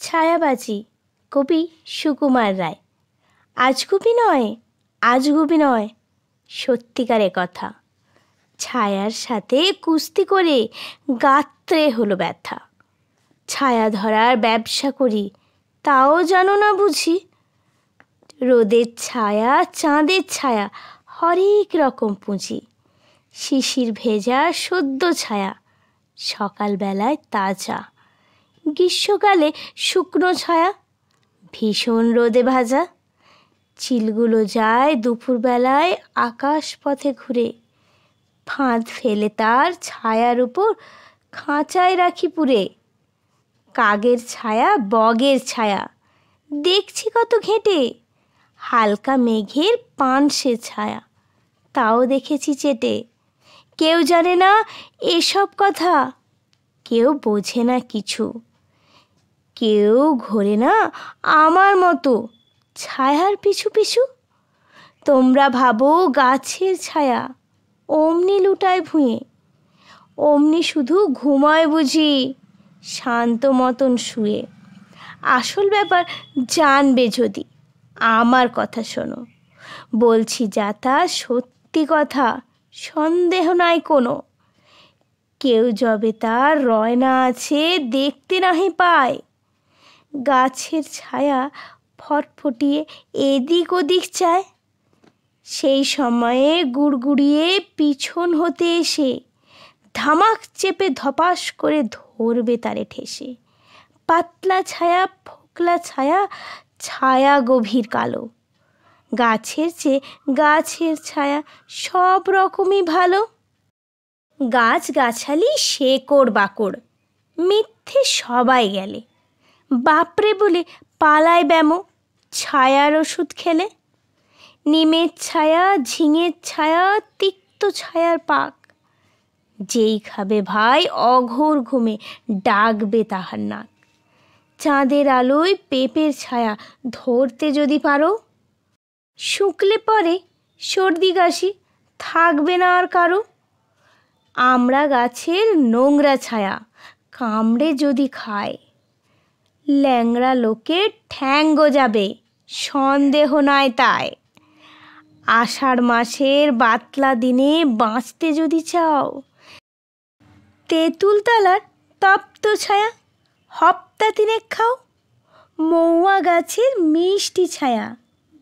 ছায়াবাজি, কবি সুকুমার রায়। আজগুবি নয়, আজগুবি নয়, সত্যিকারে কথা। ছায়ার সাথে কুস্তি করে গাত্রে হলো ব্যথা। ছায়া ধরার ব্যবসা করি, তাও জানো না বুঝি। রোদের ছায়া, চাঁদের ছায়া, হরেক রকম পুঁজি। শিশির ভেজা সদ্য ছায়া, সকালবেলায় তাজা। গ্রীষ্মকালে শুকনো ছায়া, ভীষণ রোদে ভাজা। চিলগুলো যায় দুপুরবেলায় আকাশ পথে ঘুরে, ফাঁদ ফেলে তার ছায়ার উপর খাঁচায় রাখি পুরে। কাগের ছায়া, বগের ছায়া, দেখছি কত ঘেঁটে। হালকা মেঘের পানসে ছায়া, তাও দেখেছি চেটে। কেউ জানে না এসব কথা, কেউ বোঝে না কিছু। কেউ ঘোরে না আমার মতো ছায়ার পিছু পিছু। তোমরা ভাবো গাছের ছায়া অমনি লুটায় ভুঁয়ে, অমনি শুধু ঘুমায় বুঝি শান্ত মতন শুয়ে। আসল ব্যাপার জানবে যদি আমার কথা শোনো। বলছি যা তা সত্যি কথা, সন্দেহ নাই কোনো। কেউ যবে তার রয়না আছে দেখতে নাহি পায়। গাছের ছায়া ফটফটিয়ে এদিক ওদিক চায়, সেই সময়ে গুড়গুড়িয়ে পিছন হতে এসে ধামাক চেপে ধপাস করে ধরবে তারে ঠেসে। পাতলা ছায়া, ফোকলা ছায়া, ছায়া গভীর কালো। গাছের চেয়ে গাছের ছায়া সব রকমই ভালো। গাছ গাছালি শেকড় বাকড় মিথ্যে সবাই গেলে, বাপরে বলে পালায় ব্যামো ছায়ার ওষুধ খেলে। নিমের ছায়া, ঝিঙের ছায়া, তিক্ত ছায়ার পাক, যেই খাবে ভাই অঘোর ঘুমে ডাকবে তাহার নাক। চাঁদের আলোয় পেঁপের ছায়া ধরতে যদি পারো, শুকলে পরে সর্দি কাশি থাকবে না আর কারো। আমড়া গাছের নোংরা ছায়া কামড়ে যদি খায়, ল্যাংড়া লোকের ঠ্যাং গজাবে সন্দেহ নাই তাই। আষাঢ় মাসের বাতলা দিনে বাঁচতে যদি চাও, তেঁতুল তলার তপ্ত ছায়া হপ্তা তিনেক খাও। মৌয়া গাছের মিষ্টি ছায়া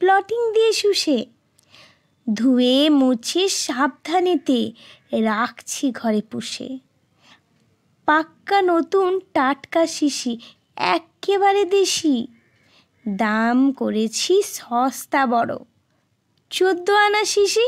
ব্লটিং দিয়ে শুষে, ধুয়ে মুছে সাবধানেতে রাখছি ঘরে পুষে। পাক্কা নতুন টাটকা শিশি এক্কেবারে দেশি, দাম করেছি সস্তা বড় 14 আনা শিশি।